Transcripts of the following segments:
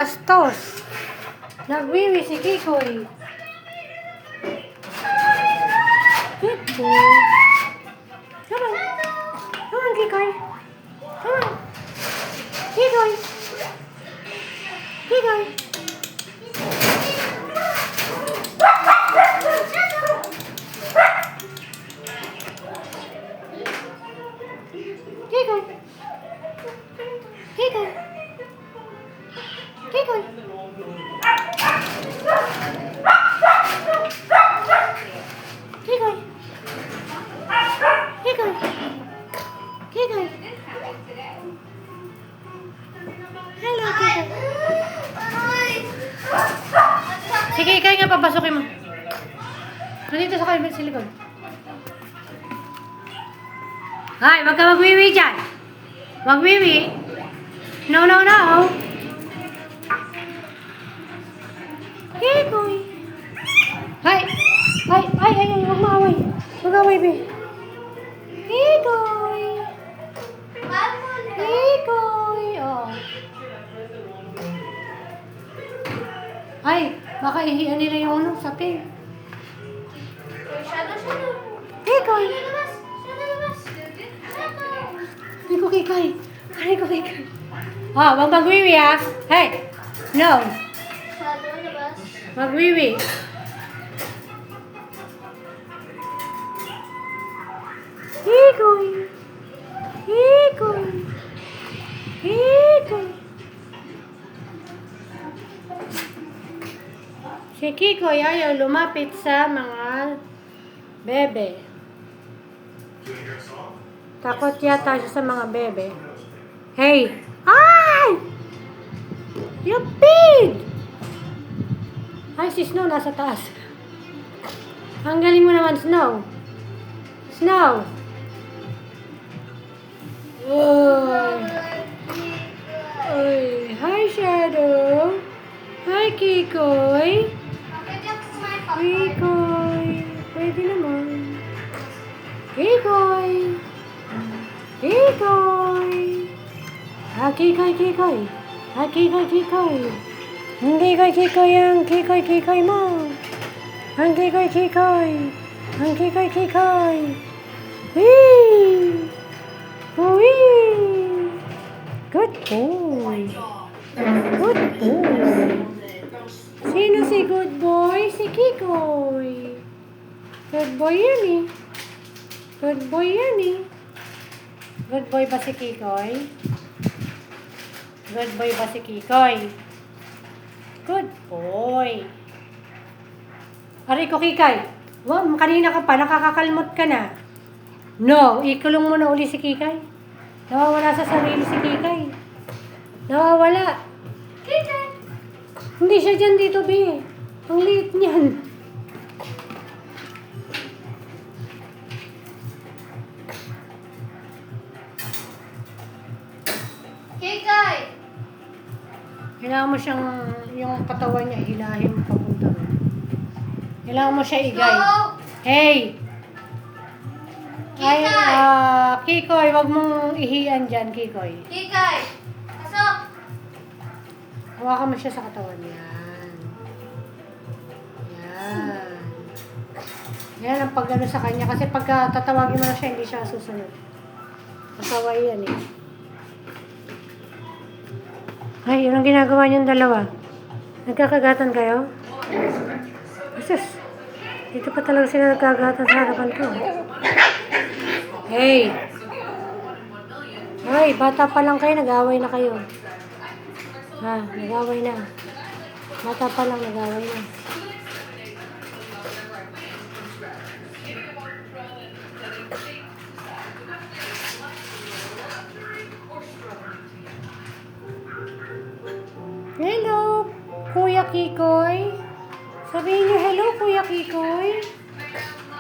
Bastos. Nagwiwi si Kikoy. Good boy. Come on. Come on, Kikoy. Come on. Kikoy. Kikoy. Kikoy. Kikoy. Kikoy. Kikoy. Kikoy. Kikoy. Hello, Kikoy. Sige, ikaw nga papasukin mo. Nandito sa kayo sa likod. Ay, wag ka magwiwi dyan. Magwiwi. No, no, no. Kikoy. Ay, ay, ay, ay, ay, wag maaway. Wag away, be. Kikoy. Kikoy. Oh. Ay, baka ihian nila yung ano, sapi. Kikoy. Ay ko, Kikoy. Ay ko, Kikoy. Oh, wag magwiwi, ha? Hey, no. Magwiwi. Kikoy. Kikoy. Kikoy. Si Kikoy ayaw lumapit sa mga bebe. Takot yata siya sa mga bebe. Hey! Ay! You pig! Ay, si Snow nasa taas. Ang galing mo naman, Snow. Snow! Uy! Uy! Hi, Shadow! Hi, Kikoy! Kikoy! Pwede naman. Kikoy! Kikoy! Ah, Kikoy, Kikoy! Ah, Kikoy, Kikoy! Hindi kay Kikoy ang Kikoy, Kikoy mo! Ang Kikoy, Kikoy! Ang Kikoy, Kikoy! Whee! Whee! Good boy! Good boy! Sino si good boy? Si Kikoy! Good boy yan eh! Good boy yan eh! Good boy ba si Kikoy? Good boy ba si Kikoy? Good boy. Aray ko, Kikay. Wow, kanina ka pa, nakakakalmot ka na. No, ikulong mo na uli si Kikay. Nawawala sa sarili si Kikay. Nawawala. Kikay. Hindi siya dyan dito, be. Ang liit niyan. Kikay! Kailangan mo siyang, yung katawan niya, hilahin mo papunta ron. Kailangan mo siya igay. Go! Hey! Ay, Kikay! Kikoy, wag mong ihian dyan, Kikoy. Kikay! Pasok! Hawakan mo siya sa katawan. Yan. Yan. Yan ang pag-ano sa kanya. Kasi pagka tatawagin mo na siya, hindi siya susunod. Masaway yan eh. Ay, yun ang ginagawa niyong dalawa. Nagkakagatan kayo? Asus, dito pa talaga sila nagkagatan sa harapan ko. Hey! Ay, bata pa lang kayo, nag-away na kayo. Ha, nag-away na. Bata pa lang, nag-away na. Hello, Kuya Kikoy. Sabihin niyo, hello, Kuya Kikoy.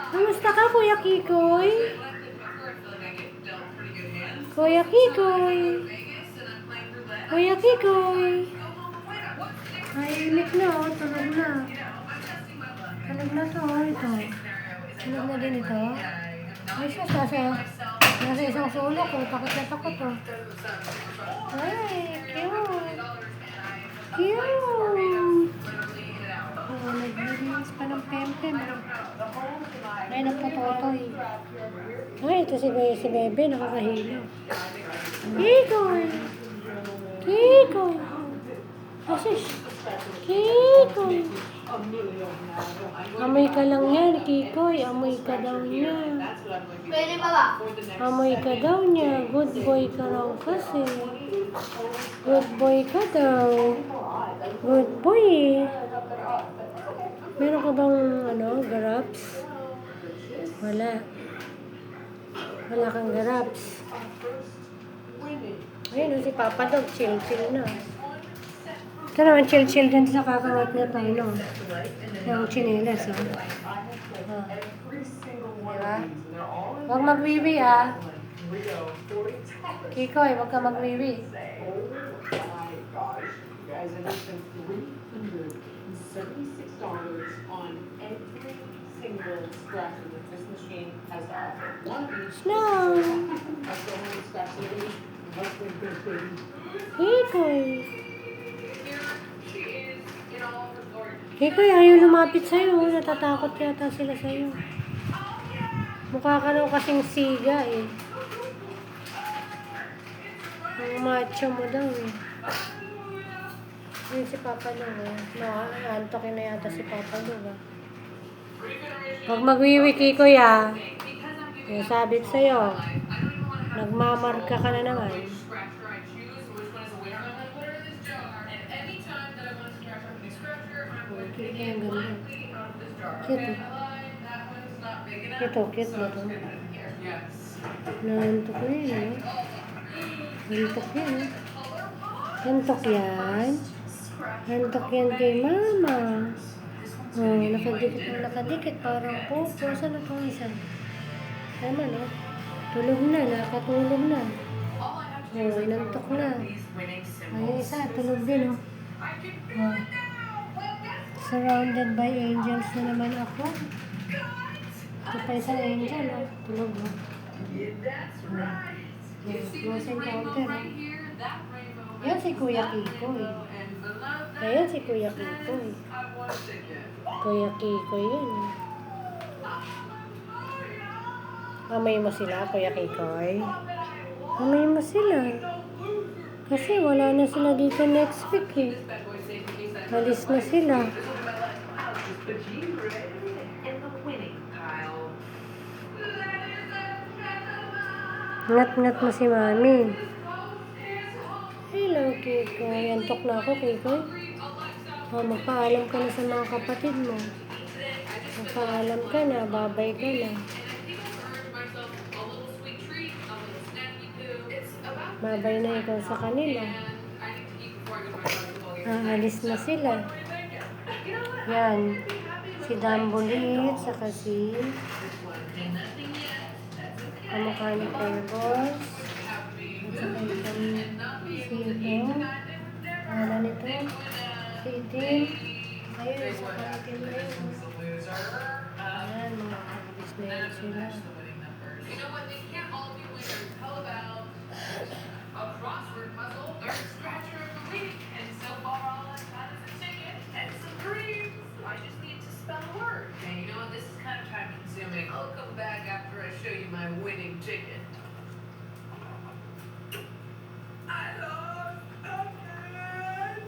Kamusta ka, Kuya Kikoy? Kuya Kikoy. Kuya Kikoy. Ay, init na, oh. Tulog na. Tulog na to, oh. Ito. Tulog na din ito. Ay, siya, nasa isang sulok, oh. Takot na takot, oh. Ay, cute. Cute! Oh, naglilinis pa ng pempem. Ay, nagpatotoy. Ay, ito si Bebe, nakakahilo. Kikoy! Kikoy! Asis! Kikoy! Amoy ka lang yan, Kikoy. Amoy ka daw niya. Pwede pa ba? Amoy ka daw niya. Good boy ka raw kasi. Good boy ka daw. Good boy eh. Meron ka bang garaps? Wala. Wala kang garaps. Ayun, si Papa Dog, chill na. Ito naman, chill din sa kakangat niya tayo, no? Yung chinelas, ha? Diba? Huwag magwiwi, ha? Kikoy, huwag ka magwiwi. Snow! Kikoy! Kikoy, ayaw lumapit sa'yo. Natatakot yata sila sa'yo. Mukha ka raw kasing siga eh. Ang macho mo daw eh. Yun si Papa Dog eh. Antokin na yata si Papa Dog ah. Huwag magwiwi, Kikoy ah. Yung sabi ko sa'yo, nagmamarka ka na naman. Kikoy, ang ganda. Cute eh. Cute na to. Nantok na yun eh. Nantok yan eh. Nantok yan. Nantok yan kay Mama. Oh, nakadikit. Parang popo. Saan na itong isa? Tama no? Tulog na. Nakatulog na. Oh, inantok na. Ay, isa. Tulog din oh. Oh. Surrounded by angels na naman ako. Ito pa isang angel oh. Tulog oh. Close encounter oh. Yan si Kuya Kikoy. Ayan si Kuya Kikoy. Kuya Kikoy yan. Amay mo sila, Kuya Kikoy. Amay mo sila. Kasi wala na sila dito next week eh. Alis na sila. Ngat-ngat mo si Mami. Hello, Kikoy. Antok na ako, Kikoy. Oh, magpaalam ka na sa mga kapatid mo. Magpaalam ka na, babay ka na. Babay na ikaw sa kanila. Alis na sila. Yan. Si Dambulit, saka si kamukha ni Pebbles. At saka itong si ito. Ano nito? Si Itim. Ayun, saka Itim na yun. Ayan, mga kabis na yun sila. I'll come back after I show you my winning ticket. I lost again!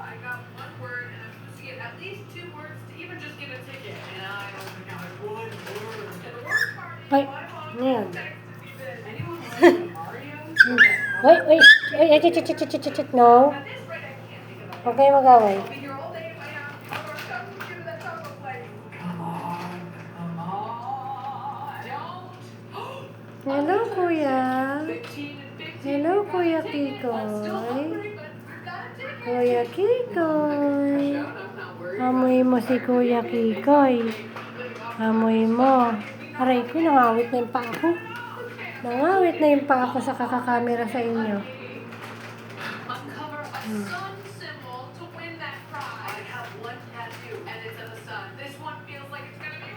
I got one word and I'm supposed to get at least 2 words to even just get a ticket. And I only got 1 word. And the worst part is Ay, my mom ngayon. texted me this. Anyone want Mario? No. At this rate, I can't think of it. Huwag kayo mag-away. I'll be here all day if I have to. I'll rush up to that chocolate place. Come on. Don't. Hello, Kuya. 15 and 15. Hello, Kuya Kikoy. Kuya Kikoy. Amoy mo si Kuya Kikoy. Amoy mo. Aray ko, nangawit na yung paa ko. Nangawit na yung paa ko sa kakakamera sa inyo. Uncover a sun symbol to win that prize. I have one tattoo and it's of the sun. This one feels like it's gonna be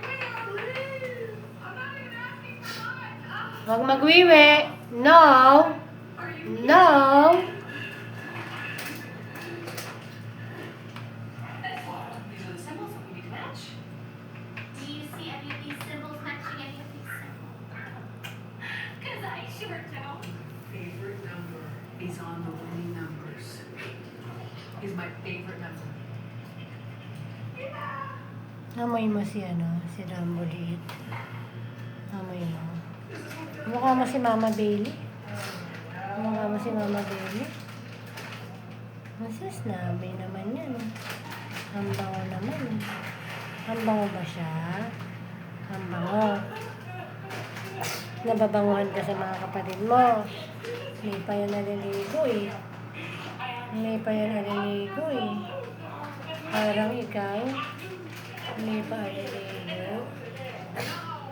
real. I'm not even asking for much. Huwag magwiwi. No. Are you No. is my favorite number. Amoy mo si Rambo Liit. Amoy mo. Mukha mo si Mama Bailey. Mukha mo si Mama Bailey. Masasnabi naman yan. Ang bango naman. Ang bango ba siya? Ang bango. Nababanguhan ka sa mga kapatid mo. Hindi pa yan naliligo eh. Hindi pa yan naliligo eh. Parang ikaw. Hindi pa naliligo.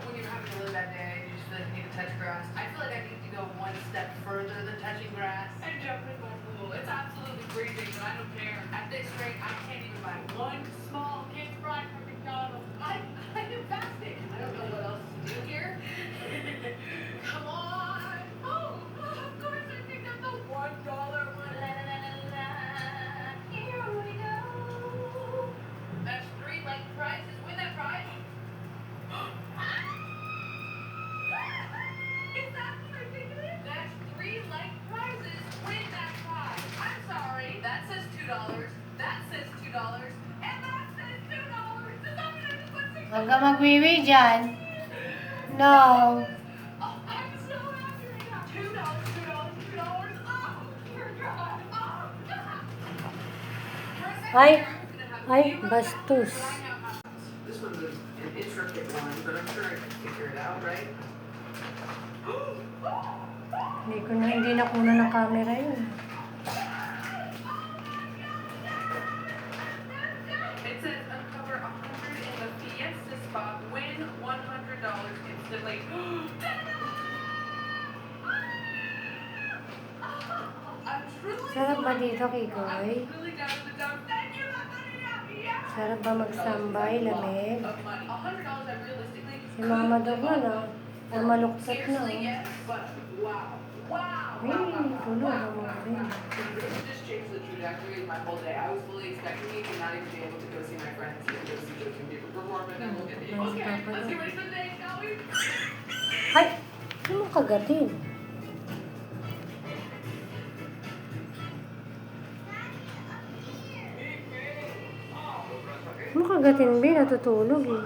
When you're having a really bad day, you just feel like you need to touch grass. I feel like I need to go one step further than touching grass and jump in my pool. It's absolutely freezing, but I don't care. At this rate, I can't even buy one small kid's fry from McDonald's. I am fasting. I don't know what else to do here. Come on. Oh, of course I picked up the $1 one. La, la, la, la, la. Here we go. That's 3 like prizes. Win that prize. Is that ridiculous? That's 3 like prizes. Win that prize. I'm sorry. That says $2. That says $2. And that says $2. Does that mean I just won $6? Huwag ka magwiwi dyan. No. Oh, I'm so happy right now. $2, $2, $2. Oh, dear God. Oh, God. For a second Ay. there, I was gonna have Ay, zero bastos. doubts, but I now have- This one's an intricate one, but I'm sure I can figure it out, right? Hindi na kunan ng camera yun. It says uncover 100 in the Fiesta spot, win $100 instantly. I'm truly Sarap ba dito, Kikoy? really down to the dump. Thank you, yeah. Sarap ba magsambay, lamig? Of money. $100 I realistically. Si Mama Dog na. Maluktot na. Seriously, yes, but wow. Wow. Ay, tulog ang mga rin. It just changed the trajectory of my whole day. I was fully expecting me to not even be able to go see my friends and go see Justin Bieber perform, and then look at me. Nice Okay, papa let's daw. get ready for the day, shall we? Ay! Ano mo kagatin? Ano kagatin, Bi? Natutulog eh.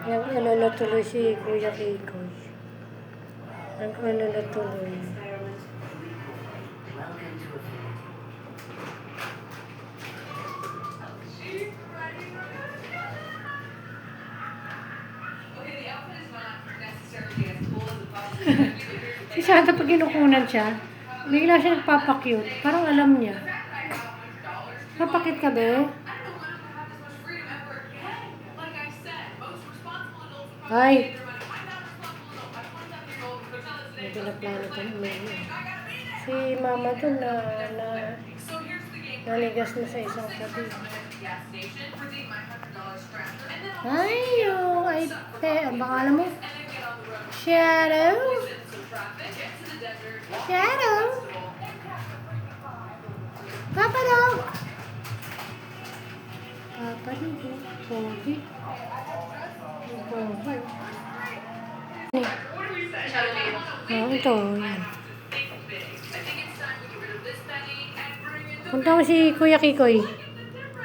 Nag-alala tuloy si Kuya Kikoy. Nag-alala tuloy. Okay, the outfit is not necessarily as cool as it possibly could be. Si Santa pag kinukunan siya, bigla siya nagpapakyut. Parang alam niya. The fact that I have $100 Papakit ka, Be? I don't know when I'm gonna have this much freedom ever again. Like I said, most responsible adults would Ay. probably save their money. I'm not responsible enough. I'm 27-year-old. Coachella today. Hindi na plano ito ng I gotta be there. Si Mama dun na So here's the game. naligas na sa isang sabi. Gas station, redeem my $100 scratcher, and then Ay, oh, ay, pe, baka alam mo, and then get on the road. Shadow, Poison some traffic, get to the desert, walk Shadow, festival. Papa Dog. Papa Dog, Pogi. Pogi. What do we say? Oh, ito, yan. Think big. I think it's time we get rid of this penny and bring in the Punta mo si Kuya Kikoy.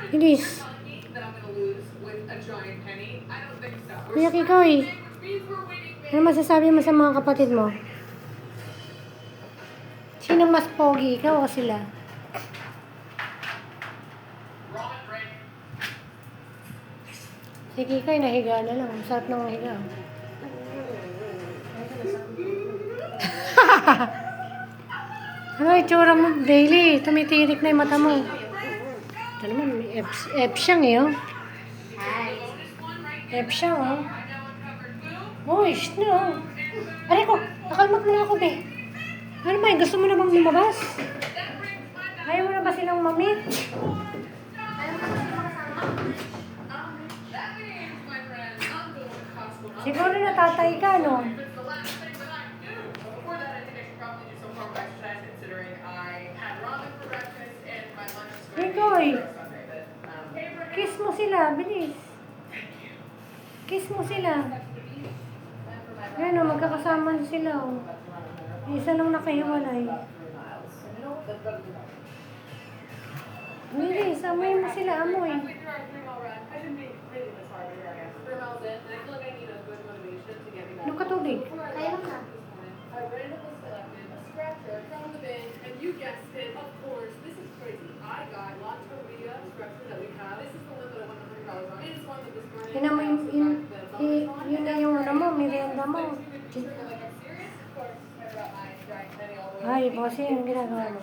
Bilis. that I'm gonna lose with a giant penny. I don't think so. Kuya Kikoy, Which means we're winning big. ano masasabi mo sa mga kapatid mo? Sino mas pogi, ikaw o sila? Ramen break. Si Kikoy, nahiga na lang. Sarap ng nahiga. Ano itsura mo, Bailey? Tumitirik na yung mata mo. Ito naman, may F siyang eh, oh. F siyang, oh. Oh, shh na, oh. Aray ko, nakalmat mo na ako, be. Ano ba, gusto mo na bang lumabas? Ayaw mo na ba silang mamit? That means, my friends, I'm going to Costco. Siguro natatay ka, no? It's the last thing that I do. Before that, I think I should probably do some form of exercise, considering I had ramen for breakfast and my lunch is going to Kikoy. be Sunday. But, Kiss mo sila, bilis. Kiss mo sila. Ayan, oh, magkakasama sila, oh. Isa lang nakahiwalay. Hindi, amoy mo sila, amoy. Halfway through our 3-mile run, I shouldn't be really this hard, but here I am. 3 miles in, and I feel like I need a good motivation to get me back. Ano ka tubig? Before I Kaya left na. this morning, I randomly selected a scratcher from the bin, and you guessed it, of course, this is crazy. I got La Torrilla scratcher that we have. This is the one that I won $100 on. It is one that this morning Yun na mo yung, yun na yung ano mo, merienda mo. Like, I'm serious, of course. I brought my giant penny all the way. Ay, bossing, ang ginagawa mo.